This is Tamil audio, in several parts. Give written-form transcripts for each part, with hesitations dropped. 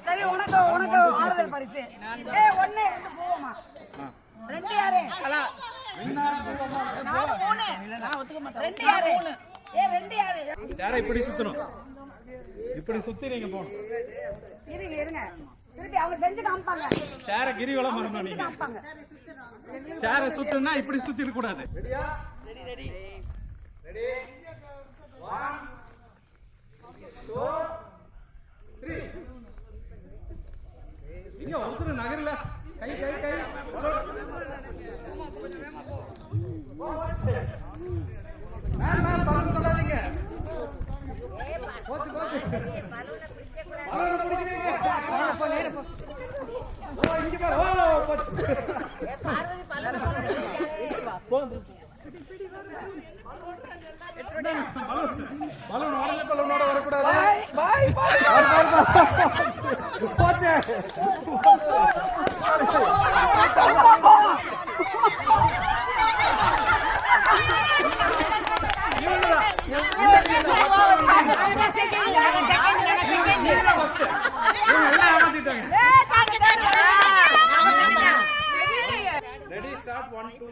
சரி உனக்கு உனக்கு ஆறுதல் பரிசு. ஒண்ணு போவோமா? ரெண்டு யாரு? ரெண்டு யாரு? ரெண்டு யாரு? சேரை இப்படி சுத்தணும், இப்படி சுத்தி நீங்க போகணும். இருங்க இருங்க, திருப்பி அவங்க செஞ்சு காமிப்பாங்க. சேரை கிரிவலம் வரணும் நீங்க. சேரை சுத்தணும்னா இப்படி சுத்தி இருக்க கூடாது. ரெடியா? Ready ready ready. 1 2 3 இங்க ஒருத்தர் நகரல கை கை கை மேம் பலூன் தொடாதீங்க போச்சு போச்சு பலூன் பிடிக்கிறீங்க போ நேரா போ ஓ இங்க பாரு ஓ போச்சு ஏ பார்வதி பலூன் பலூன் வரல பலூனோட வரக்கூடாது பாய் பாய் போச்சு ரெடி ஸ்டார்ட் 1 2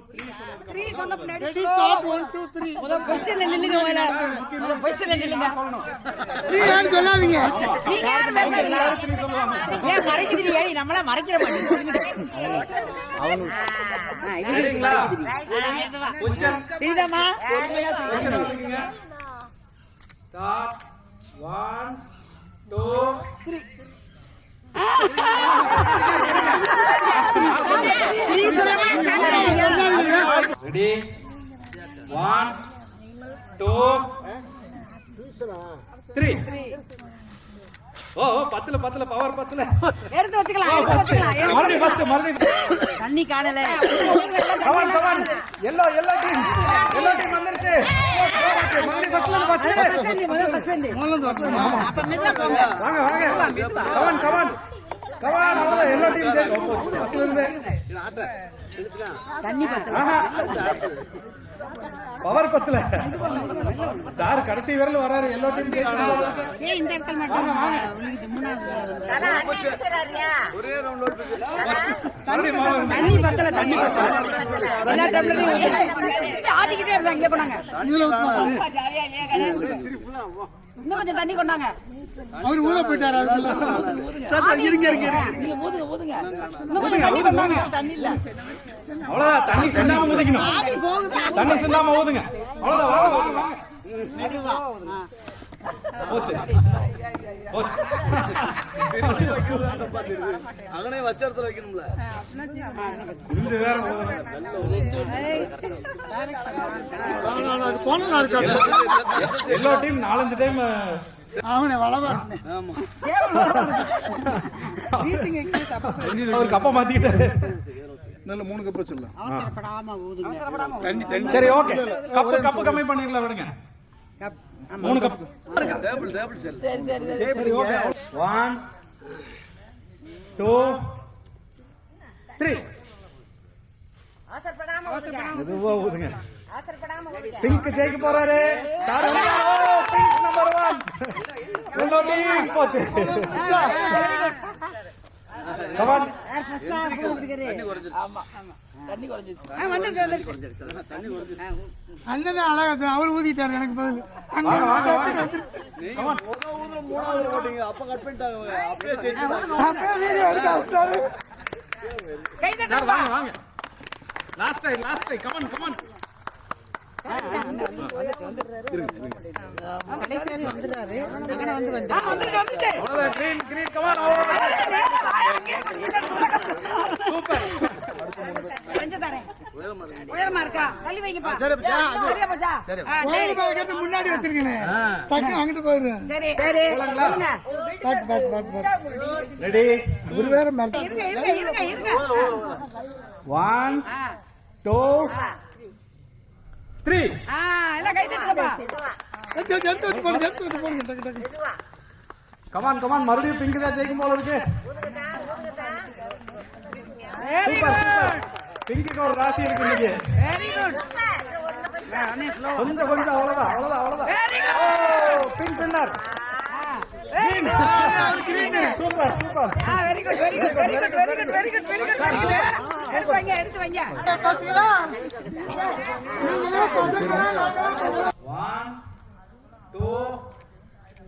3 சொன்ன பின்னாடி ரெடி ஸ்டார்ட் 1 2 3 முதல்ல பொசிஷன்ல நில்லுங்க முதல்ல பொசிஷன்ல நில்லுங்க நீ யார் சொல்லாதீங்க நீங்க யார் பேசுறீங்க ஏன் மறைக்கிறீங்க ஏய் நம்மள மறைக்கிற மாட்டீங்க சரிங்களா பொசிஷன் தெரியுதாமா பொசிஷன் ஸ்டார்ட் 1 2 3 ரெடி 1 2 3 ஓ பத்தல பத்தல பவர் பத்தல எடுத்து வச்சுக்கலாம் மறுபடியும் ஃபர்ஸ்ட் மறுபடியும் தண்ணி காணல கமான் கமான் எல்லோ டீம் வந்துருச்சு மறுபடியும் ஃபர்ஸ்ட்ல அப்ப மெதுவா போங்க வாங்க வாங்க கமான் கமான் கமான் அவ்வளவு எல்லோ டீம் ஜெயிக்கும் ஃபர்ஸ்ட்ல இருந்து தண்ணி பத்தல பவர் பத்தல சார் கடைசி விரல் வராரு எல்லோ டீம் ஏய் இந்த இடத்துல மட்டும் உங்களுக்கு மூணாவது தண்ணி பத்தல எல்லா டம்ளரையும் ஆட்டிக்கிட்டே இருந்தாங்க இங்க போனாங்க ஜாலியா இல்லையா இன்னும் கொஞ்சம் தண்ணி கொண்டாங்க அவர் ஊர போயிட்டாரு இருங்க இருங்க நீங்க ஊதுங்க இன்னும் கொஞ்சம் தண்ணி கொண்டாங்க தண்ணி இல்ல அவ்வளவுதான் தண்ணி சிந்தாம ஊதிக்கணும் தண்ணி சிந்தாம ஊதுங்க அவ்வளவுதான் வாங்க வாங்க வாங்க மெதுவா போச்சு போச்சு அங்கனே வச்சறதுல வைக்கணும்ல முடிஞ்சு வேற ஊதுங்க அது போனா இருக்காது எல்லோ டீம் 4-5 டைம் அவனே வளவா ஆமா ஒரு கப்ப மாத்திட்டாரு நல்ல 3 கப் வச்சிரலாம் அவசரப்படாம ஊதுங்க சரி ஓகே கப்பு கம்மி பண்ணிரலாம் விடுங்க 3 கப் டேபிள் செல் சரி ஓகே 1 2 3 அவசரப்படாம ஊதுங்க மெதுவா ஊதுங்க அவசரப்படாம ஊதுங்க பிங்க் ஜெயிக்க போறாரு sir pink number 1 yellow team போச்சு கமான் யார் ஃபர்ஸ்ட் ஆஃப் ஊதுகிறே ஆமா தண்ணி குறைஞ்சிருச்சு வந்துருச்சு அண்ணன் அழகா அவர் ஊதிட்டாரு எனக்கு பதில் வாங்க வாங்க வாங்க கமான் மூணாவது ஓட்டிங்க அப்ப கட் பண்ணிட்டாங்க அப்படியே ஜெயிச்சாங்க வீடியோ எடுத்து விட்டாரு கை சார் தட்டுப்பா வாங்க வாங்க லாஸ்ட் ட்ரை கமான் கமான் கடைசியாரி வந்துறாரு அங்கன வந்து வந்துருச்சு அவ்வளவுதான் கிரீன் கமான் சூப்பர் கொஞ்சம் தரேன் உயரமா இருக்கா தள்ளி வைங்கப்பா சரிப்பா, சரியா போச்சா கோயில் பாக்கெட் முன்னாடி வச்சிருக்கீங்க டக்கு அங்கிட்டு போயிரு சரி சரி பாத்து ரெடி ஒரு வேற மேல இருங்க 1 2 3 எல்லாம் கை தட்டுங்கப்பா எடுத்து போடுங்க டக்கு டக்கு கமான் கமான் மறுபடியும் பிங்க் தான் ஜெயிக்கும் போல இருக்கு வெரி குட் பிங்க்கு ஒரு ராசி இருக்கு இன்னைக்கு வெரி குட் கொஞ்சம் கொஞ்சம் அவ்வளவுதான் very good pink winner very good super very good எடுத்து வைங்க 1 2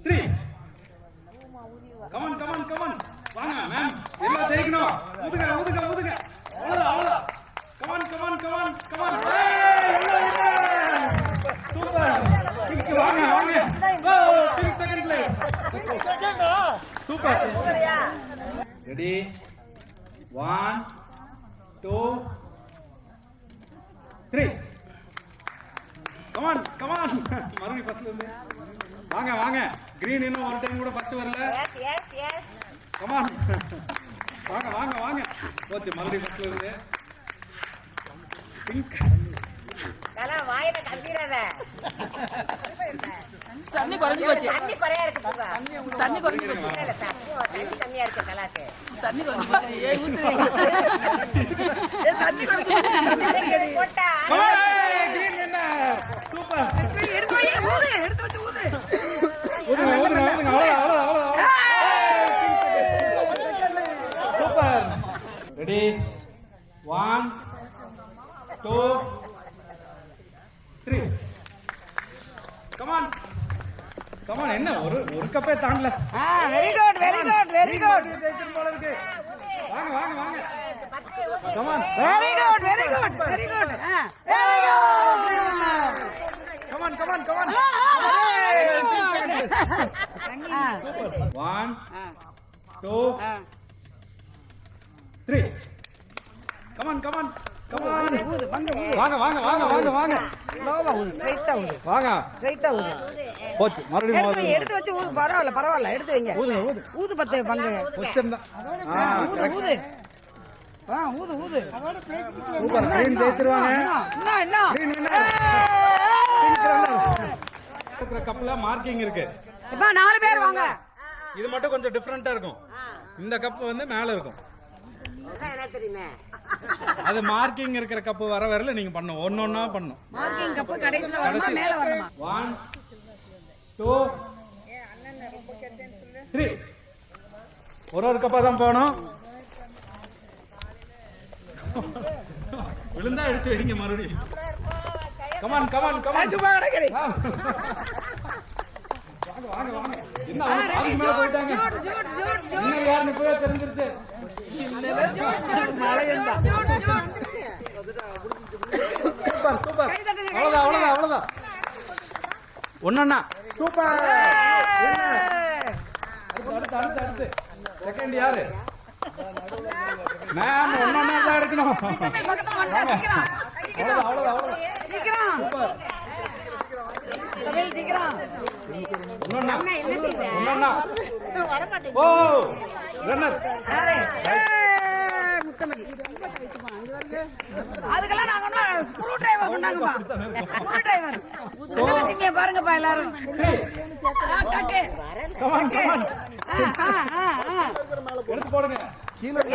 3 கமான் வாங்க மேம் எல்லாம் ஜெயிக்கணும் ஊதுங்க அவ்வளவுதான் கமான் சூப்பர் பிங்க் வாங்க சூப்பர். போறியா? Ready 1 2 3 come on come on. மறுபடியும் ஃபர்ஸ்ட்ல இருந்து வாங்க வாங்க. கிரீன் இன்னும் ஒரு டைம் கூட ஃபர்ஸ்ட் வரல. S S S. கமான் வாங்க வாங்க வாங்க. போச்சு மறுபடியும் ஃபர்ஸ்ட்ல இருந்து. பிங்க் கலா வாயில கம்பிராத. தண்ணி குறைஞ்சு போச்சு. தண்ணி குறையா இருக்கு போங்க. தண்ணி குறைஞ்சு போச்சு. இல்ல தண்ணி கம்மியா இருக்கு கலாக்கு. தண்ணி குறைஞ்சு போச்சு. ஏய் ஊத்து. ஏய் தண்ணி குறைஞ்சு போச்சு. தண்ணி குறைஞ்சு போட்டா. Green winner. சூப்பர். எடுத்து வை, ஊது, எடுத்து வச்சு ஊது. ஊதுங்க ஊதுங்க ஊதுங்க. அவ்வளோ அவ்வளோ அவ்வளோ. சூப்பர். Ready 1 2 3 come on come on. என்ன ஒரு கப்பே தாண்டல. Very good, very good, very good, ஜெயிச்சிரும் போல இருக்கு. வாங்க வாங்க வாங்க. Come on very good, very good, very good, very good. Come on come on come on. 1 2 3 come on come on come on. ஊது, பங்கு ஊது. வாங்க வாங்க வாங்க வாங்க வாங்க ஸ்லோவா ஊது, ஸ்ட்ரைட்டா ஊது, வாங்க. ஸ்ட்ரைட்டா ஊது. போச்சு மறுபடியும் எடுத்து வை, எடுத்து வச்சு ஊது. பரவாயில்ல பரவாயில்ல, எடுத்து வைங்க. ஊதுங்க ஊது. ஊது பத்து பங்கு. பொசிஷன் தான். ஊது ஊது. ஊது ஊது. சூப்பர். கிரீன் ஜெயிச்சிருவாங்க. என்ன என்ன கிரீன் வின்னர். இருக்கிற கப்ல மார்க்கிங் இருக்கு. இப்ப 4 பேர் வாங்க. இது மட்டும் கொஞ்சம் டிஃபரெண்டா இருக்கும். இந்த கப் வந்து மேல இருக்கும். என்ன தெரியுமே? அது மார்க்கிங் இருக்கிற கப் வர வரல நீங்க பண்ணணும். ஒன்னொன்னா பண்ணணும். மார்க்கிங் கப் கடைசில வரணுமா மேல வரணுமா? 1 2 3 ஒரு கப்பா தான் போகணும். விழுந்தா எடுத்து வைங்க மறுபடியும். Come on come on come on. சும்மா கிடக்குறீ. வாங்க வாங்க வாங்க. என்ன அதுக்கு மேல போயிட்டாங்க. இன்னும் யாருன்னு போய் தெரிஞ்சிருச்சு. Super super. அவ்வளவுதான் அவ்வளவுதான் அவ்வளவுதான். ஒண்ணா சூப்பர். அடுத்து அடுத்து அடுத்து செகண்ட் யாரு? மேம் ஒண்ணா தான் இருக்கணும். அவ்வளவுதான் அவ்வளவுதான் அவ்வளவுதான். சீக்கிரம் சூப்பர். சீக்கிரம். ஒண்ணா ஒண்ணா. ஓ ரன்னர். அதுக்கெல்லாம் நாங்க ஸ்க்ரூ டிரைவர் பண்ணாங்கப்பா. ஸ்க்ரூ டிரைவர் வச்சுக்கீங்க பாருங்கப்பா எல்லாரும். Come on come on. எடுத்து போடுங்க. கீழ இருக்க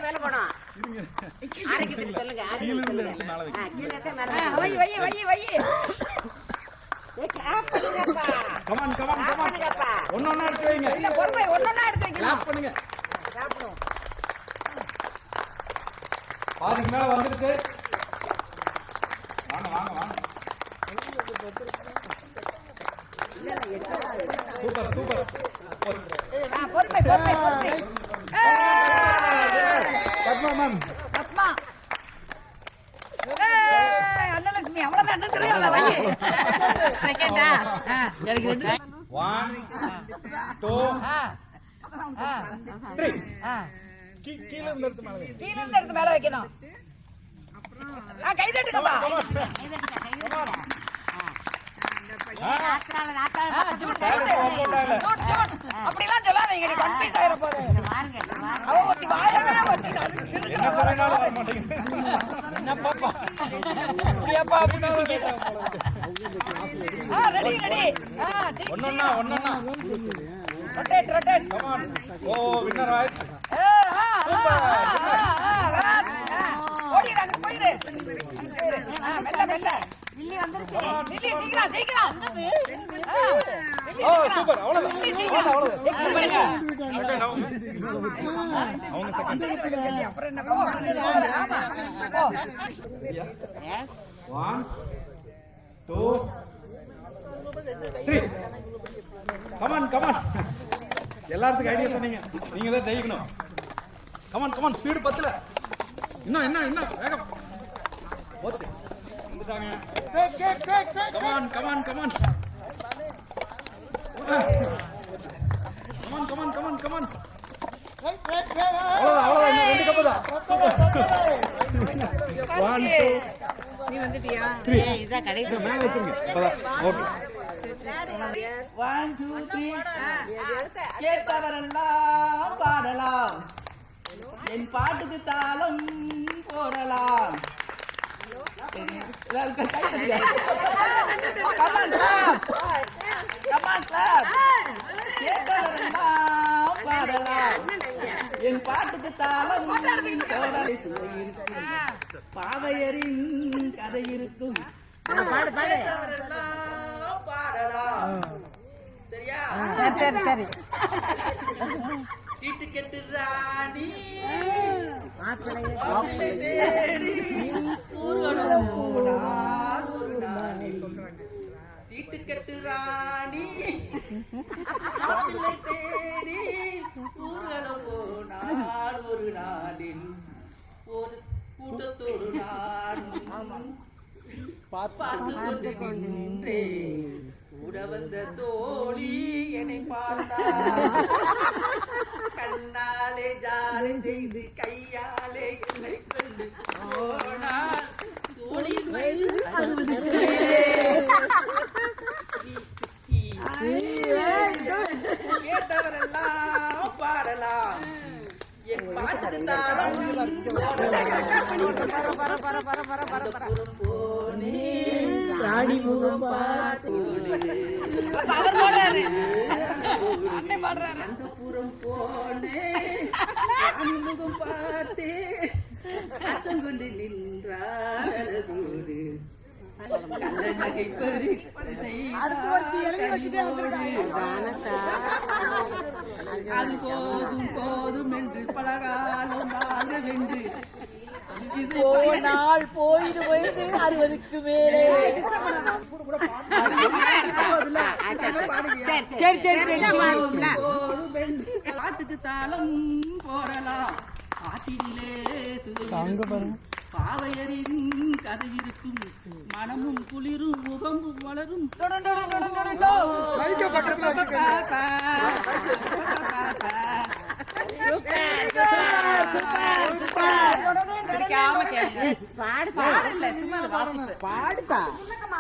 மேல போடும். ஆரோக்கியத்துக்கு சொல்லுங்க. ஆரோக்கியத்துக்கு சொல்லுங்க. கீழ இருக்க மேல. வை வை வை வை. Come on come on come on. ஒண்ணொண்ணா எடுத்து வைங்க. இல்ல பொறுமை ஒண்ணொண்ணா எடுத்து வைக்கலாம். கிளாப் பண்ணுங்க. பாதிக்கு மேல வந்துருச்சு. வாங்க வாங்க வாங்க. Super super. பொறுமை பொறுமை பொறுமை. பத்மா மேம். பத்மா. அண்ணலட்சுமி அவ்வளவுதான். அண்ணன் தெரியாத வை. செகண்டா? எனக்கு 1 2 3 கீழ இருந்து எடுத்து மேல வைங்க. கீழ இருந்து எடுத்து மேல வைக்கணும். கை தட்டுங்கப்பா. அப்படிலாம் சொல்லாதீங்க. நீ கன்ஃபியூஸ் ஆயிர போது. அவ ஒத்தி வாயவே வச்சிட்டு என்ன சொன்னாலும் வர மாட்டேங்குது. என்ன பாப்பா அப்படியாப்பா அப்படின்னு ரெடி ரெடி. ஒண்ணொண்ணா ஒண்ணொண்ணா. Rotate rotate. கமான். ஓ வின்னர் ஆயிடுச்சு. போயிடு போயிடு. மெல்ல மெல்ல. வில்லி வந்துருச்சு. லில்லி சீக்கிரம் சீக்கிரம். ஓ சூப்பர். அவ்வளவுதான் அவ்வளவுதான். அவங்க செகண்ட். அப்புறம் என்ன? ஆமா. 1 2 3 கமான் கமான். எல்லாத்துக்கும் ஐடியா சொன்னீங்க. நீங்க தான் ஜெயிக்கணும். Come on come on. ஸ்பீடு பத்தல. இன்னும் என்ன என்ன வேகம். போச்சு. வந்துட்டாங்க. Come on come on come on. 1 2 நீ வந்துட்டியா 3 இதான் கடைசி மேல வச்சிருங்க இப்பதான் ஓகே 1 2 3 கேட்டவரெல்லாம் பாடலாம் என் பாட்டுக்கு தாளம் போடலாம் கேட்டவரெல்லாம் பாடலாம் என் பாட்டுக்கு தாளம் பாவையரின் கதை இருக்கும் கேட்டவரெல்லாம் பாடலாம் சரியா சரி சரி சீட்டு கெட்டு ராணி சீட்டு கெட்டு ராணி தேடி ஊர்வலம் போனார் ஒரு நாளில் ஒரு கூட்டத்தோடு நான் பார்த்து கொண்டு நின்றேன் கூட வந்த தோழி என்னை பார்த்தார் கண்ணாலே ஜாலை செய்து கையாலே என்னை கொண்டு போனார் தோழியின் வயது 60 கேட்டவரெல்லாம் பாடலாம் என் பாட்டு ராணி முகம் பார்த்து அந்த புறம் போனே ராணி முகம் பார்த்து அச்சம் கொண்டு நின்றாரதோடு நகை பறி அது போதும் போதும் என்று பலகாலம் வாழ்வென்று நாள் போயிடு 60க்கு மேலே சரி சரி பாட்டுக்கு தாளம் போடலாம் பாட்டிலே பாவையரின் கதை இருக்கும் மனமும் குளிரும் முகமும் வளரும் பாடுதா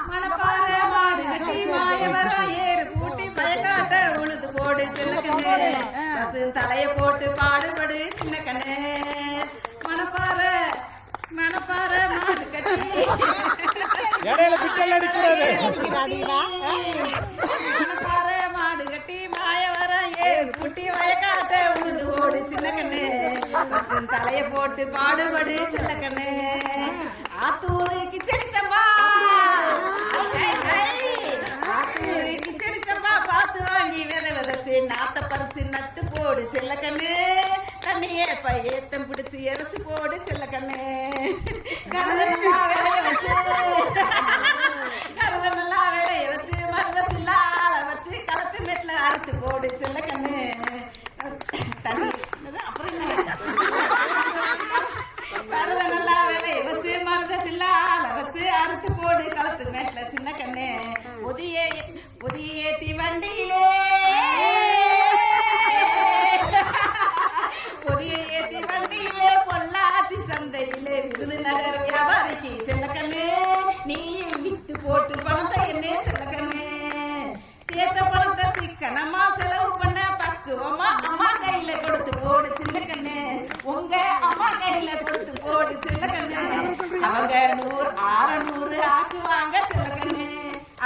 மணப்பாறை மாடு கட்டி மாயவரா ஏறு பூட்டி பயக்காட்ட உழுது போடு சின்ன கண்ணே பசு தலைய போட்டு பாடுபடு சின்ன கண்ணே மணப்பாறை மணப்பாறை மாடு கட்டி இடையில பிட்டல் அடிக்கிறாரு மணப்பாறை மாடு கட்டி மாயவரா ஏறு பூட்டி பயக்காட்ட உழுது போடு சின்ன கண்ணே பசு தலைய போட்டு பாடுபடு சின்ன கண்ணே ஆத்தூருக்கு செடிச்சம்பா பார்த்து வாங்கி விதை விதைச்சு நாத்த பறிச்சு நட்டு போடு செல்ல கண்ணு தண்ணியே ஏத்தம் பிடிச்சு எரிச்சு போடு செல்ல கண்ணு கருதெல்லாம் விளைய வச்சு மருத சில்லால வச்சு களத்து மெட்ல அறுத்து போடு செல்ல கண்ணு தண்ணி அப்புறம் என்ன கருத நல்லா விளைய வச்சு மருத சில்லால வச்சு அறுத்து போடு களத்து மேட்ல சின்ன கண்ணு ஒதியேத்தி வண்டியிலே ஒதியேத்தி வண்டியிலே பொள்ளாச்சி சந்தையிலே விருதுநகர் வியாபாரிக்கு செல்ல கண்ணு நீ விட்டு போட்டு பணத்தை என்ன செல்ல கண்ணு சேர்த்த பணத்தை சிக்கனமா செலவு பண்ண பக்குவமா அம்மா கையில கொடுத்து போடு சின்ன கண்ணு உங்க அம்மா கையில கொடுத்து போடு சின்ன கண்ணு அவங்க 600 ஆக்குவாங்க செல்ல கண்ணு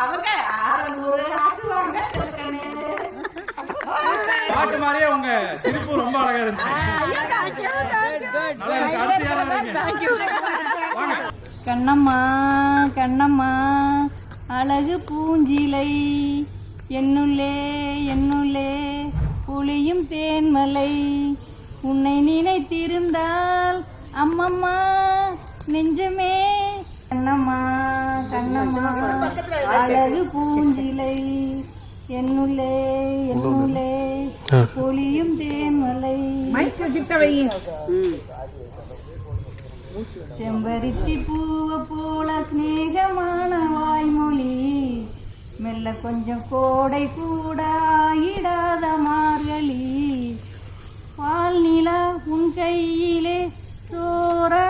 அவங்க 600 ஆக்குவாங்க செல்ல கண்ணு பாட்டு மாதிரியே உங்க சிரிப்பு ரொம்ப அழகா இருந்துச்சு நல்லா இருக்கு. அடுத்து யாராவது கண்ணம்மா கண்ணம்மா அழகு பூஞ்சிலை என்னுள்ளே என்னுள்ளே புளியும் தேன்மலை உன்னை நினைத்திருந்தால் அம்மம்மா நெஞ்சமே கண்ணம்மா கண்ணம்மா அழகு பூஞ்சிலை என்னுள்ளே என்னுள்ளே பொலியும் தேன்மலை செம்பருத்தி பூவ போல சிநேகமான வாய்மொழி மெல்ல கொஞ்சம் கோடை கூட ஆயிடாத மார்கழி பால் நிலா உன் கையிலே சோரா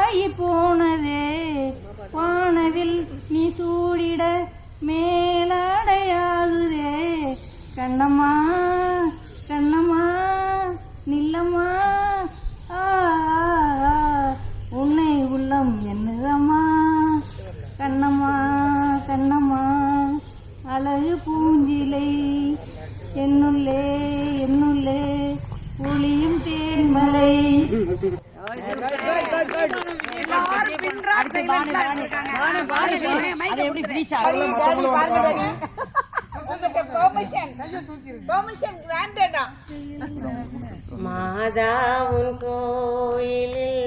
மாதாவுன் கோயிலில்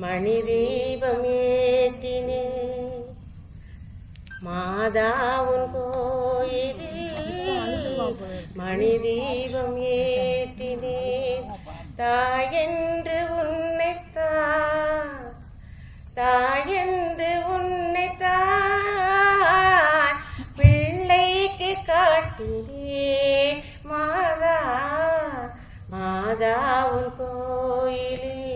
மணி தீபம் ஏற்றினேன். மாதாவுன் கோயிலில் மணி தீபம் ஏற்றினேன். தாயென்று உன்னைத்தான், தாயென்று உன்னைத்தான் பிள்ளைக்கு காட்டினேன். மாதா மாதாவுன் கோயிலில்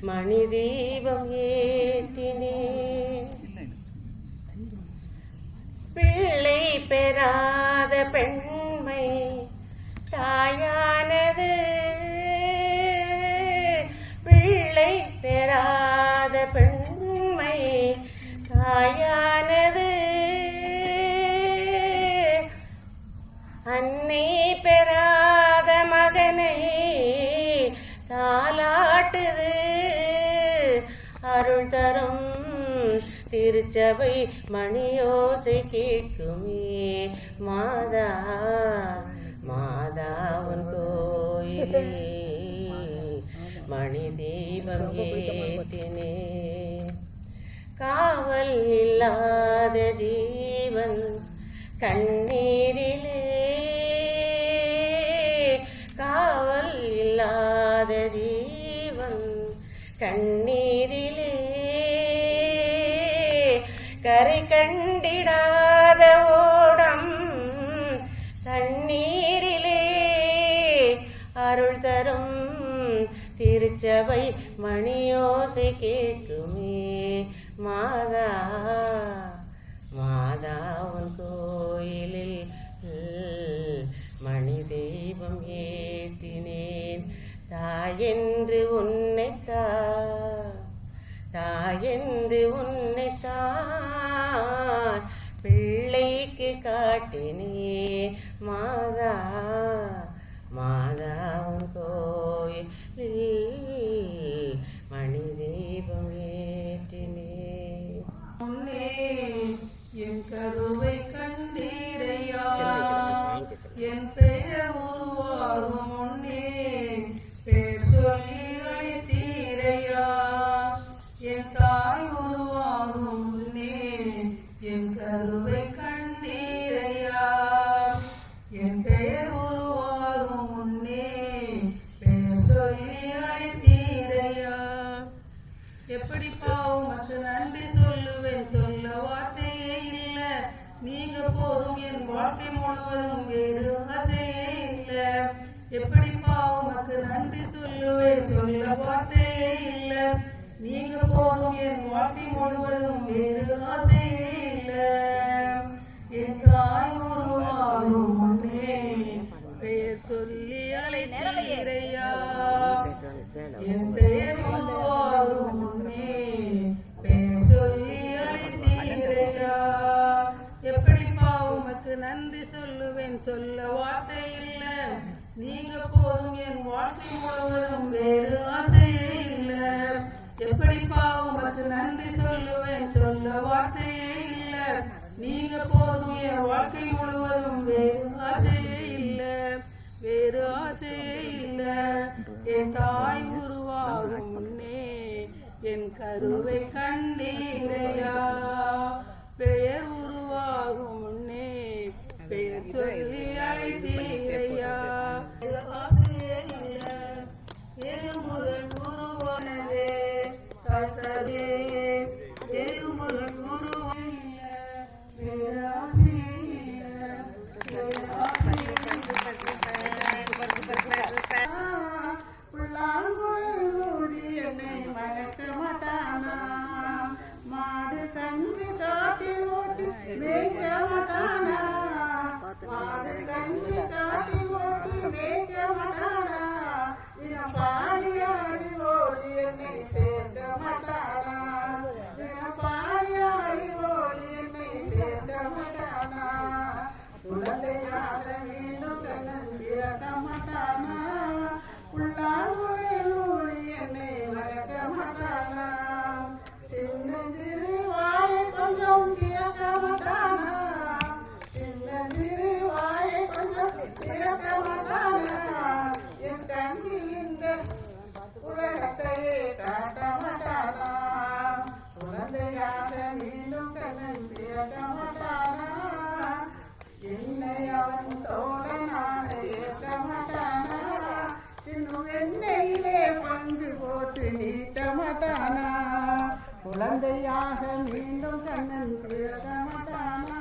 மணி தீபம் ஏற்றினேன். பிள்ளை பெறாத பெண்மை தாயானது, பிள்ளை பெறாத பெண்மை தாயானது. அன்னை பெறாத மகனை தாலாட்டுது. அருள் தரும் திருச்சபை மணியோசை கேட்குமே. மாதா மாதாவுன் கோயிலில் மணி தீபம் ஏற்றினேன். காவல் இல்லாத ஜீவன் கண்ணீரிலே, காவல் இல்லாத ஜீவன் கண்ணீரிலே, கரை கண்டிடாத ஓடம் தண்ணீரிலே. அருள் தரும் திருச்சபை மணியோசை கேட்குமே. மாதா மாதாவுன் கோயிலில் மணி தீபம் ஏற்றினேன். தாயென்று உன்னைத்தான், தாயென்று உன்னைத்தான் பிள்ளைக்கு காட்டினேன். மாதா மாதாவுன் கோயிலில் மணி தீபம் ஏற்றினேன். முன்னே என் கருவை கண்டீரையா, என் பெயர் உருவாகும் முன்னே பேர் சொல்லி அழைத்தீரையா. என் தாய் உருவாகும் முன்னே என் கருவை கண்டீரையா. என் பெயர் உருவாகும் முன்னே பெயர் சொல்லி அழைத்தீரையா. எப்படி பாவமக்கு நன்றி சொல்லுவேன், சொல்ல வார்த்தையே இல்ல. நீங்க போதும் என் வாழ்க்கை முழுவதும், வேறு ஆசையே இல்ல. எப்படி பாவமக்கு நன்றி சொல்லுவேன், சொல்ல வார்த்தையே இல்ல. நீங்க போதும் என் வாழ்க்கை முழுவதும், வேறு ஆசையே இல்ல. என் தாய் உருவாகும் முன்னே பெயர் சொல்லி அழைத்தீரையா. என் பெயர் உருவாகும் முன்னே பெயர் சொல்லி அழைத்தீரையா. எப்படி பாவமக்கு நன்றி சொல்லுவேன், சொல்ல வார்த்தை இல்ல. நீங்க போதும் என் வாழ்க்கை முழுவதும், வேறு ஆசையே இல்ல. எப்படி பாவமக்கு நன்றி சொல்லுவேன், சொல்ல வார்த்தையே இல்ல. நீங்க போதும் என் வாழ்க்கை முழுவதும், வேறு ஆசையே இல்ல, வேறு ஆசையே இல்ல. என் தாய் உருவாகும் முன்னே என் கருவை கண்டீரையா. பெயர் உருவாகும் முன்னே பெயர் சொல்லி அழைத்தீரையா. ஆசையே இல்ல, எலும்புகள் உருவானதே கர்த்தரே. எலும்புகள் உருவான வேறு ஆசையே இல்ல, வேறு ஆசையே இல்ல. என்னை மறக்க மாட்டானா, மாடு கன்று காட்டி ஓட்டி மேய்க்க மாட்டானா, மாடு கன்று காட்டி ஓட்டி மேய்க்க மாட்டானா. தினம் பாடி ஆடி ஓடி என்னை சேர்க்க மாட்டானா, தினம் பாடி ஆடி ஓடி என்னை சேர்க்க மாட்டானா. குழந்தையாக மீண்டும் கண்ணன் பிறக்க மாட்டானா. குழந்தையாக மீண்டும் கண்ணன் பிறக்க மாட்டானா,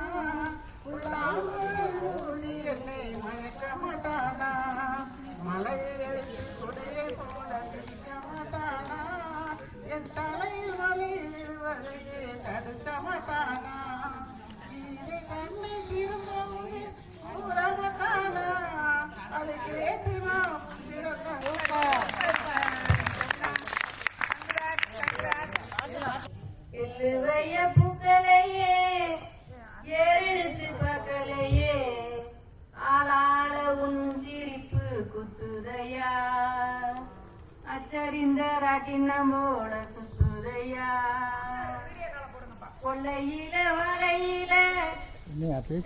உள்ளாங்கூழி என்னை மயக்க மாட்டானா, மலையில் கொடியை போல பிடிக்க மாட்டானா, என் தலையில் வலி விழுவதையே தடுக்க மாட்டானா, நீரை கண்ணை திரும்பவும் கூற மாட்டானா, அதை கேட்டு நாம் பிறக்க எல்லுவைய பூக்களையே ஏறெடுத்து பார்க்கலையே, ஆளால உன் சிரிப்பு குத்துதையா, அச்சரிந்த ராட்டினம் போல சுத்துதையா, கொள்ளையில வலையில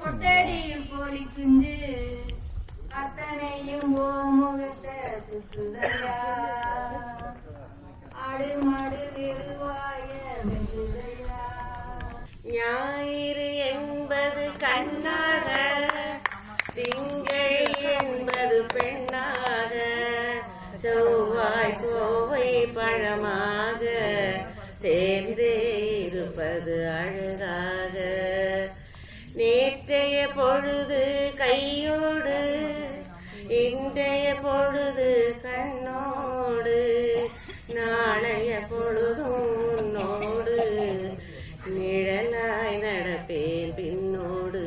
கொட்டடியில் கோழி குஞ்சு, அத்தனையும் ஓ முகத்தை சுத்துதையா, ஆடு மாடு வெறுவாய மெல்லுதையா. ஞாயிறு என்பது கண்ணாக, திங்கள் என்பது பெண்ணாக, செவ்வாய் கோவை பழமாக, சேர்ந்தே இருப்பது அழகாக. நேற்றைய பொழுது கையோடு, இன்றைய பொழுது கண்ணோடு, நாளைய பொழுதும் உன்னோடு, நிழலாய் நடப்பேன் பின்னோடு.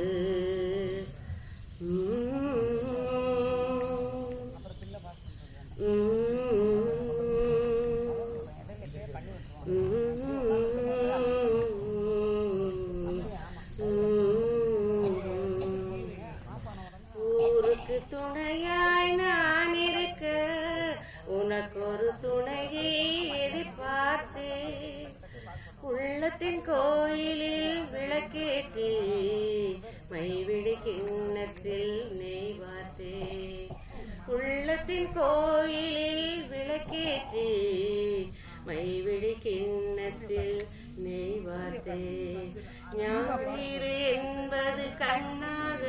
ஊருக்கு துணையாய் நான் இருக்க, உனக்கு ஒரு துணையை எதிர்பார்த்தேன். உள்ளத்தின் கோயிலில் விளக்கேற்றி, மைவிழி கிண்ணத்தில் நெய் வார்த்தேன். உள்ளத்தின் கோயிலில் விளக்கேற்றி, மைவிழி கிண்ணத்தில் நெய் வார்த்தேன். ஞாயிறு என்பது கண்ணாக,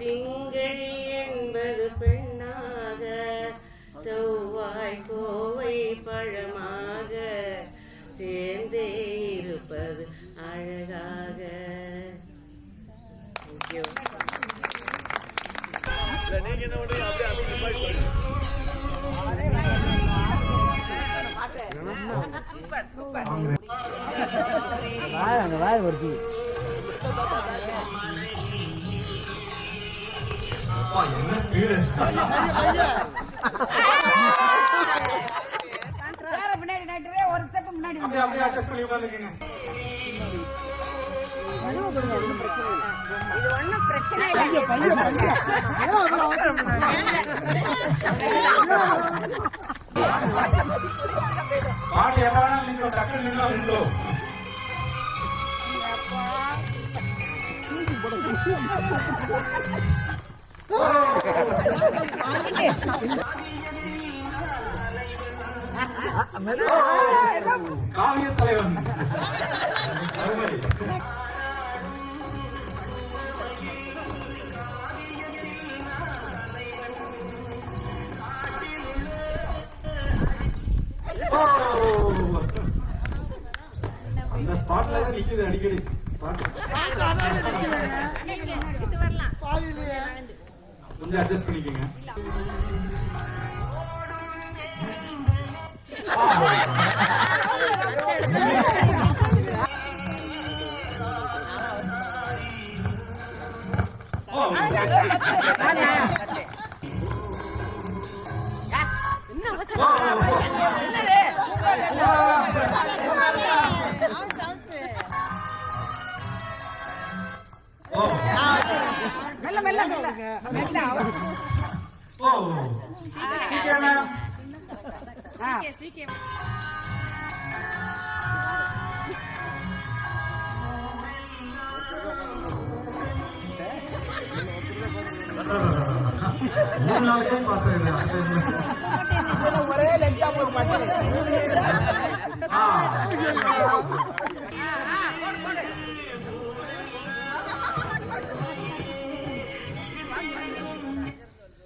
திங்கள் என்பது பெண்ணாக, செவ்வாய் கோவை பழமாக, சேர்ந்தே இருப்பது அழகாக. நீங்க என்ன பண்றீங்க? அப்படியே அந்த மாதிரி போயிடுங்க. Super super. அங்க வாய் வருது. என்ன ஸ்பீடு! பின்னாடி நட்டுவே ஒரு ஸ்டெப் முன்னாடி அப்படியே அட்ஜஸ்ட் பண்ணி உட்காந்துருக்கீங்க. இது ஒன்றும் பிரச்சனை இல்லை. பாட்டு எப்ப வேணாலும் நீங்க டக்குனு நின்னா உண்டோ. காவிய தலைவன் அருமை. அந்த ஸ்பாட்ல தான் நிக்குது அடிக்கடி பாட்டு. கொஞ்சம் அட்ஜஸ்ட் பண்ணிக்கோங்க. மெல்ல மெல்ல மெல்ல மெல்ல. ஓ சீக்கிரம் மேம். மூணு நாளைக்கே பாஸ் ஆகுது. ஒரே லெக்சா போய் பாட்டு.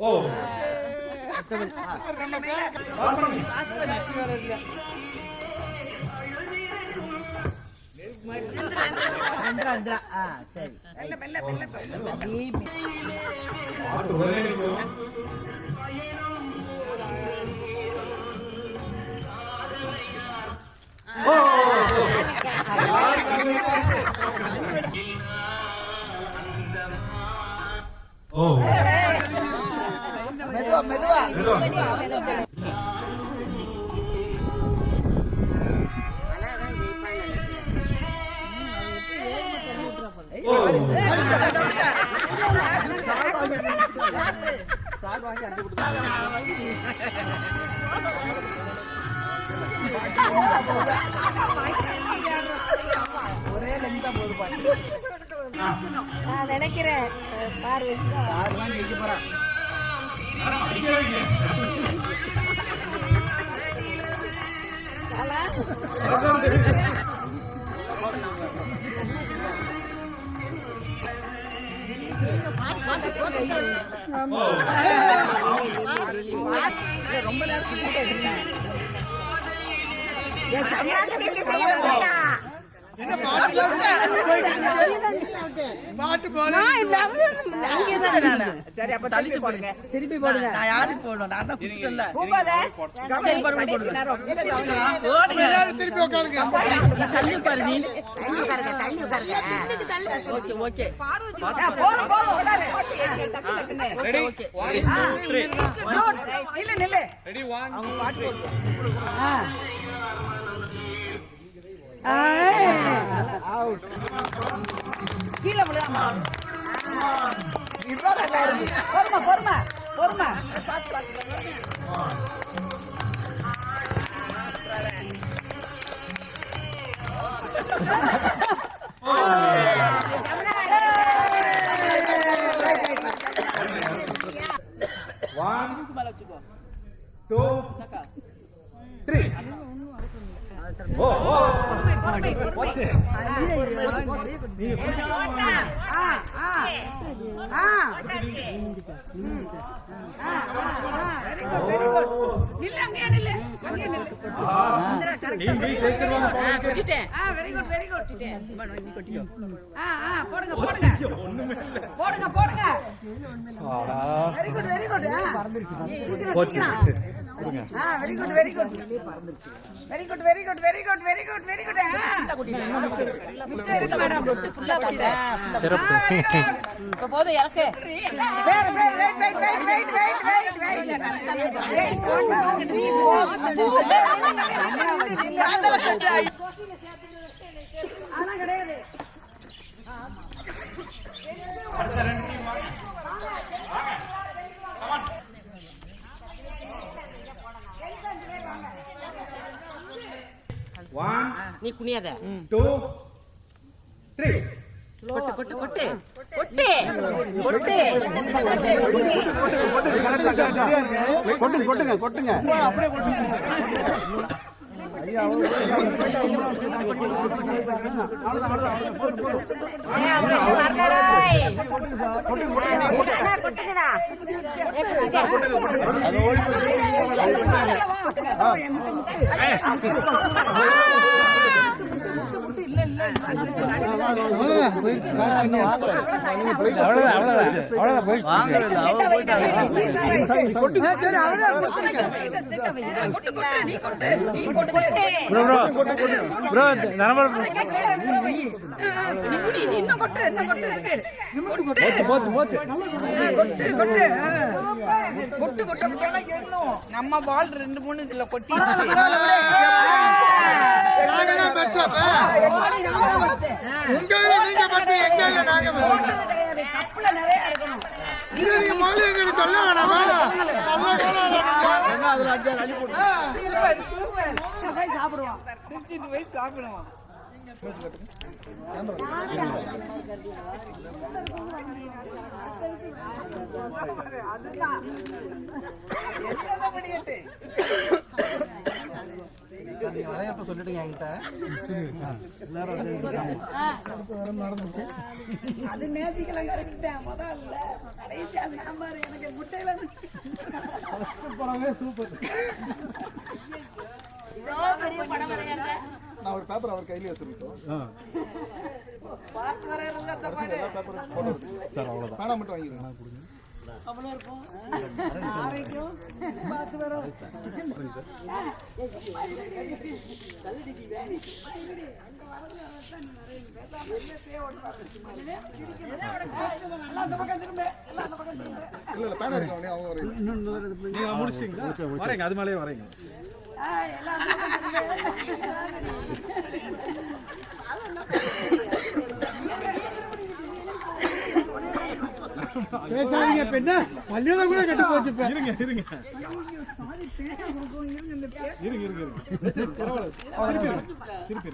ஓ சரி. மெல்ல மெல்ல பாட்டு ஒரே நிமிஷம். ஓ மெதுவா மெதுவா அதான் ஜெயிப்பாங்க. ஓ ஒரே லெங்தா போது பாட்டு. நான் நினைக்கிறேன் பாரு யாரெல்லாம் ஜெயிக்க போறா? ரொம்ப நேரம் பாட்டு போல சரி அப்ப தள்ளி போடுங்க. திருப்பி போடுங்க. நான் யாருக்கு போடணும்? நான் தான் குடுத்துட்டேன்ல. சரி, போடுங்க, போடுங்க. திருப்பி உட்காருங்க. நீ தள்ளி உட்காரு. நீ தள்ளி உட்காருங்க. ஓகே ஓகே போதும் போதும் விடாத. ரெடி ஓகே 1 2 3 இல்ல நில்லு ரெடி 1 அவங்க பாட்டு போடுங்க. அவுட். கீழே விழுகாம இதுதான் நல்லா இருக்கு. பொறுமை பொறுமை பொறுமை One, மேல வச்சுக்கோ. 2, 3. ஓ ஓ பொறுமை பொறுமை நீங்க ஆ ஆ ஆ வெரி குட் நில்லு அங்கேயே நில்லு அங்கேயே நில்லு டீம் பி ஜெயிச்சிருவாங்க போங்க. கொட்டிட்டேன். வெரி குட் வெரி குட் நீ கொட்டிக்கோ. போடுங்க போடுங்க ஒண்ணுமே இல்ல. போடுங்க போடுங்க ஆடா வெரி குட் வெரி குட் போச்சு கொடுங்க. Very good very good very good very good very good very good very good மிச்சம் இருக்கு மேடம் ஃபுல்லா கொட்டிட்டேன். சிறப்பு. இப்ப போதும் இறக்கு. வேற வேற wait wait wait wait wait wait wait 1 2 3 4 அதெல்லாம் செட் ஆயி. ஆனா கிடையாது அடுத்த ரெண்டு டீம் வாங்க. One, நீ குனியாத. 2, 3. கொட்டு கொட்டு கொட்டு கொட்டு கொட்டு. கொட்டுங்க கொட்டுங்க அப்படியே கொட்டுங்கடா. நம்ம பால் 2-3 இதுல கொட்டி சாப்பிடுவான் சாப்பிடுவான். அது மேஜிக்கெல்லாம் கரெக்டேன் முதல்ல கடைசியா சாம்பார் எனக்கு முட்டையில இவ்வளோ பெரிய படம் வரையாங்க. நான் ஒரு பேப்பர் அவர் கையில வச்சிருக்கோம். பார்த்து வரையிறது அந்த பாடு. எல்லா பேப்பர் வச்சு போட்டோ எடுத்து. சார் அவ்வளவுதான். பேனா மட்டும் வாங்கிக்கலாம். அவ்வளவு இருக்கும். ஆரோக்கியம் பார்த்து வர. இல்ல பேனா இருக்காங்க அவங்க வரையும். நீங்க முடிச்சிட்டீங்களா? வரேங்க, அது மேலேயே வரேங்க. பேசாதீங்க பெண்ணா, மல்லிகை கூட கட்டு போச்சு. இருங்க இருங்க இருங்க இருங்க பரவாயில்ல. திருப்பி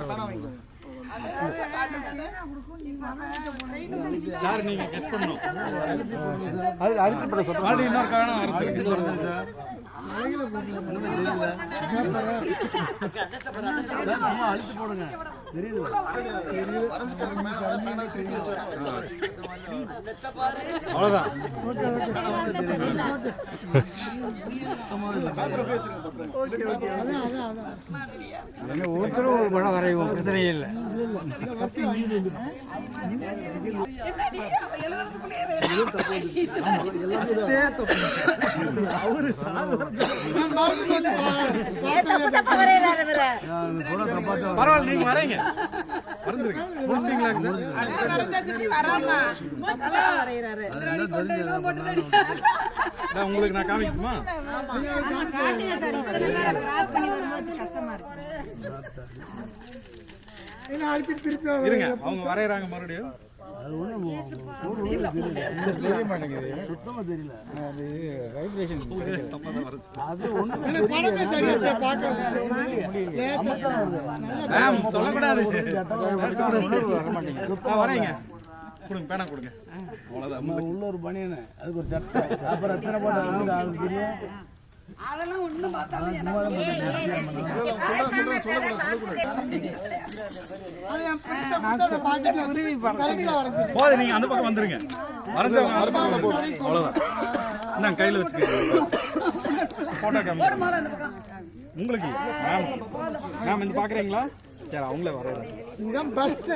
பேனா வாங்கிக்கலாம். சார் நீங்க கெஸ் பண்ணணும். அது அடுத்து பட சொல்றேன். ஆடி இன்னொரு காரணம் அடுத்து சார். சும்மா அழுத்து போடுங்க. தெரியுது. அவ்வளவுதான். ஒருத்தரும் ஒரு படம் வரைவோம், பிரச்சனையே இல்லை. பரவாயில்ல, நீங்க வரீங்க. மறந்துருங்க. முடிச்சிட்டீங்களா சார்? உங்களுக்கு நான் காமிக்குமா? இருங்க, அவங்க வரையறாங்க மறுபடியும். தெரிய மாட்டேங்குது, சுத்தமா தெரியல. அது வைப்ரேஷன் சொல்லக்கூடாது. வரீங்க, கொடுங்க, பேனா கொடுங்க. அவ்வளவுதான். உள்ள ஒரு பனியனு, அதுக்கு ஒரு சட்டை, அப்புறம் எத்தனை போட்டு அதெல்லாம் ஒண்ணும் பார்த்தாலும் போது, நீங்க அந்த பக்கம் வந்துருங்க. வரைஞ்சவங்க அந்த பக்கம் போதும். அவ்வளவுதான். நான் கையில வச்சுக்கிறேன். போட்டோ கேமரா உங்களுக்கு மேம். மேம் இந்த பாக்குறீங்களா? சரி, அவங்களே வரையறாங்க. இதுதான் பெஸ்ட்.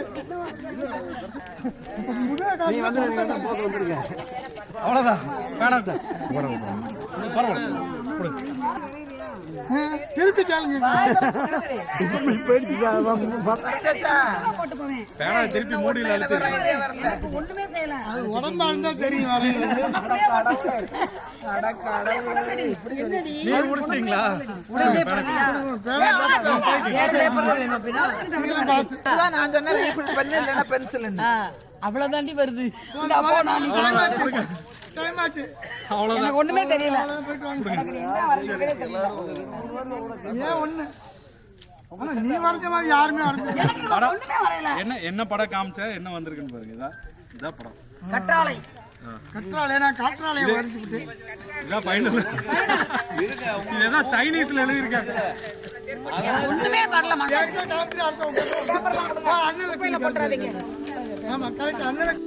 நீ வந்து போட்டு வந்துருங்க. அவ்வளவுதான். வேணாம் சார். பரவாயில்ல. திருப்பி கேளுங்க. போயிடுச்சு. பேனா திருப்பி மூடியில் அழுத்து. ஒண்ணுமே செய்யல. அது உடம்பா இருந்தா தெரியும் வரைகிறது. நீங்க முடிச்சிட்டீங்களா? நான் சொன்னேன் பென்சில் அவ்வளவுதாண்டி வருது. அவ்வளவுதான். ஒண்ணுமே தெரியல. ஏன் ஒண்ணு? ஆனா நீ வரைஞ்ச மாதிரி யாருமே வரைஞ்ச படம் ஒண்ணுமே வரையல. என்ன படம் காமிச்சா என்ன வந்திருக்குன்னு பாருங்க. இதான் படம். கற்றாழை. கற்றாழை. நான் காற்றாழையை வரைஞ்சுக்கிட்டு இதான் ஃபைனல். இதுதான் சைனீஸ்ல எழுதியிருக்காங்க. ஒண்ணுமே வரல. அண்ணனுக்கு போட்டுறாதீங்க. ஆமா கரெக்ட். அண்ணனுக்கு